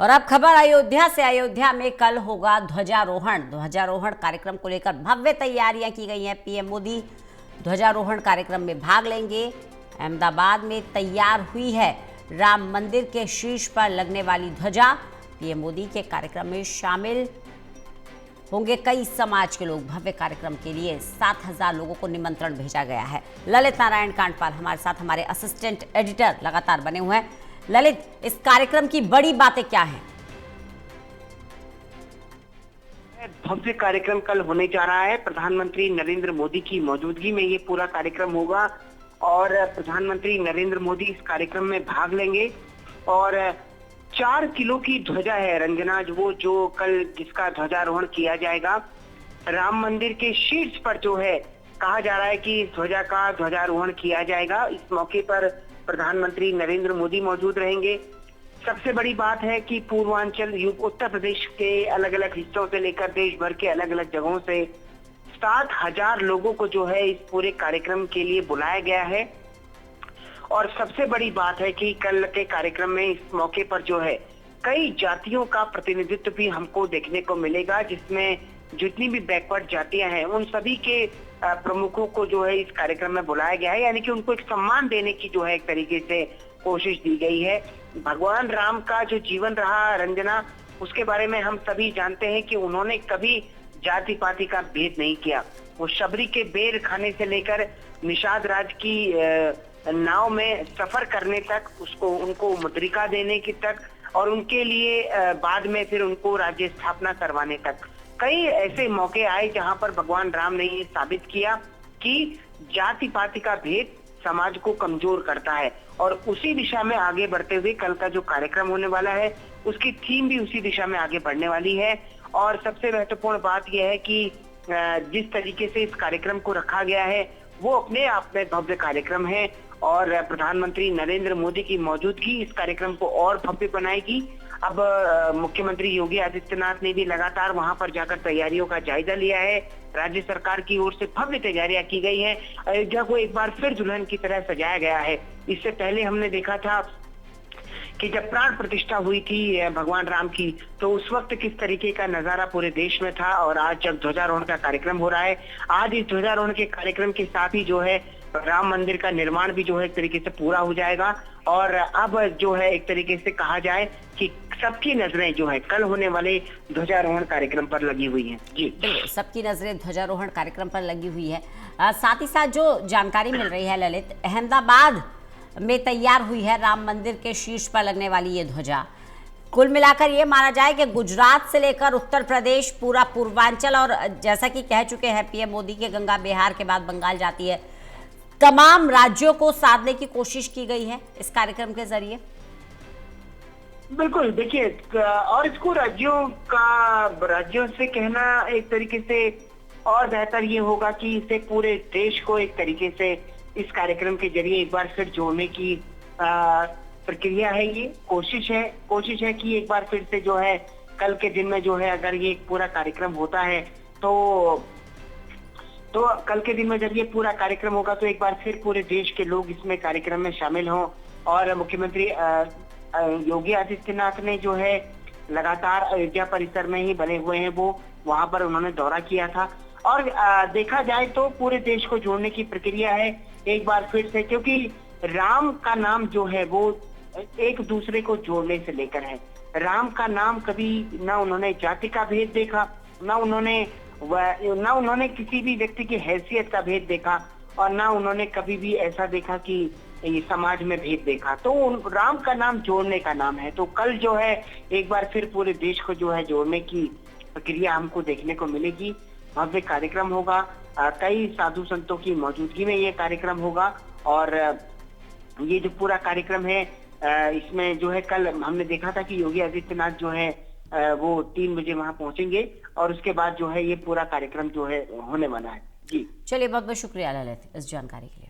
और अब खबर अयोध्या से। अयोध्या में कल होगा ध्वजारोहण कार्यक्रम को लेकर भव्य तैयारियां की गई हैं। पीएम मोदी ध्वजारोहण कार्यक्रम में भाग लेंगे। अहमदाबाद में तैयार हुई है राम मंदिर के शीर्ष पर लगने वाली ध्वजा। पीएम मोदी के कार्यक्रम में शामिल होंगे कई समाज के लोग। भव्य कार्यक्रम के लिए 7,000 लोगों को निमंत्रण भेजा गया है। ललित नारायण कांडपाल हमारे साथ, हमारे असिस्टेंट एडिटर लगातार बने हुए हैं। ललित, इस कार्यक्रम की बड़ी बातें क्या हैं? भव्य कार्यक्रम कल होने जा रहा है। प्रधानमंत्री नरेंद्र मोदी की मौजूदगी में ये पूरा कार्यक्रम होगा और प्रधानमंत्री नरेंद्र मोदी इस कार्यक्रम में भाग लेंगे। और 4 किलो की ध्वजा है रंजना, वो जो कल जिसका ध्वजारोहण किया जाएगा राम मंदिर के शीर्ष पर, जो है कहा जा रहा है कि इस ध्वजा का ध्वजारोहण किया जाएगा। इस मौके पर प्रधानमंत्री नरेंद्र मोदी मौजूद रहेंगे। सबसे बड़ी बात है कि पूर्वांचल उत्तर प्रदेश के अलग अलग हिस्सों से लेकर देश भर के अलग अलग जगहों से 7,000 लोगों को जो है इस पूरे कार्यक्रम के लिए बुलाया गया है। और सबसे बड़ी बात है कि कल के कार्यक्रम में इस मौके पर जो है कई जातियों का प्रतिनिधित्व भी हमको देखने को मिलेगा, जिसमें जितनी भी बैकवर्ड जातियां हैं उन सभी के प्रमुखों को जो है इस कार्यक्रम में बुलाया गया है। यानी कि उनको एक सम्मान देने की जो है एक तरीके से कोशिश दी गई है। भगवान राम का जो जीवन रहा रंजना, उसके बारे में हम सभी जानते हैं कि उन्होंने कभी जाति पाति का भेद नहीं किया। वो शबरी के बेर खाने से लेकर निषाद राज की नाव में सफर करने तक, उनको मुद्रिका देने की तक, और उनके लिए बाद में फिर उनको राज्य स्थापना करवाने तक कई ऐसे मौके आए जहां पर भगवान राम ने ये साबित किया कि जाति पाति का भेद समाज को कमजोर करता है। और उसी दिशा में आगे बढ़ते हुए कल का जो कार्यक्रम होने वाला है उसकी थीम भी उसी दिशा में आगे बढ़ने वाली है। और सबसे महत्वपूर्ण बात यह है कि जिस तरीके से इस कार्यक्रम को रखा गया है वो अपने आप में भव्य कार्यक्रम है और प्रधानमंत्री नरेंद्र मोदी की मौजूदगी इस कार्यक्रम को और भव्य बनाएगी। अब मुख्यमंत्री योगी आदित्यनाथ ने भी लगातार वहां पर जाकर तैयारियों का जायजा लिया है। राज्य सरकार की ओर से भव्य तैयारियां की गई हैं। अयोध्या को एक बार फिर दुल्हन की तरह सजाया गया है। इससे पहले हमने देखा था कि जब प्राण प्रतिष्ठा हुई थी भगवान राम की, तो उस वक्त किस तरीके का नजारा पूरे देश में था। और आज जब ध्वजारोहण का कार्यक्रम हो रहा है, आज इस ध्वजारोहण के कार्यक्रम के साथ ही जो है राम मंदिर का निर्माण भी जो है एक तरीके से पूरा हो जाएगा। और अब जो है एक तरीके से कहा जाए कि सबकी नजरें जो है कल होने वाले ध्वजारोहण कार्यक्रम पर लगी हुई हैं। जी, सबकी नजरें ध्वजारोहण कार्यक्रम पर लगी हुई है। साथ ही साथ जो जानकारी मिल रही है ललित, अहमदाबाद में तैयार हुई है राम मंदिर के शीर्ष पर लगने वाली ये ध्वजा। कुल मिलाकर ये माना जाए कि गुजरात से लेकर उत्तर प्रदेश, पूरा पूर्वांचल, और जैसा कि कह चुके हैं पीएम मोदी के गंगा बिहार के बाद बंगाल जाती है, तमाम राज्यों को साधने की कोशिश की गई है इस कार्यक्रम के जरिए। बिल्कुल, देखिए, और इसको राज्यों से कहना एक तरीके से और बेहतर ये होगा कि इसे पूरे देश को एक तरीके से इस कार्यक्रम के जरिए एक बार फिर जोड़ने की प्रक्रिया है। ये कोशिश है कि एक बार फिर से जो है कल के दिन में जो है अगर ये पूरा कार्यक्रम होता है तो कल के दिन में जब ये पूरा कार्यक्रम होगा तो एक बार फिर पूरे देश के लोग इसमें कार्यक्रम में शामिल हों। और मुख्यमंत्री योगी आदित्यनाथ ने जो है लगातार अयोध्या परिसर में ही बने हुए हैं, वो वहां पर उन्होंने दौरा किया था। और देखा जाए तो पूरे देश को जोड़ने की प्रक्रिया है एक बार फिर से, क्योंकि राम का नाम जो है वो एक दूसरे को जोड़ने से लेकर है। राम का नाम कभी ना उन्होंने जाति का भेद देखा, ना उन्होंने किसी भी व्यक्ति की हैसियत का भेद देखा, और ना उन्होंने कभी भी ऐसा देखा कि ये समाज में भेद देखा। तो राम का नाम जोड़ने का नाम है। तो कल जो है एक बार फिर पूरे देश को जो है जोड़ने की प्रक्रिया हमको देखने को मिलेगी। भव्य कार्यक्रम होगा, कई साधु संतों की मौजूदगी में ये कार्यक्रम होगा। और ये जो पूरा कार्यक्रम है इसमें जो है कल हमने देखा था कि योगी आदित्यनाथ जो है वो 3 बजे वहां पहुंचेंगे और उसके बाद जो है ये पूरा कार्यक्रम जो है होने वाला है। जी, चलिए, बहुत बहुत शुक्रिया ललित इस जानकारी के लिए।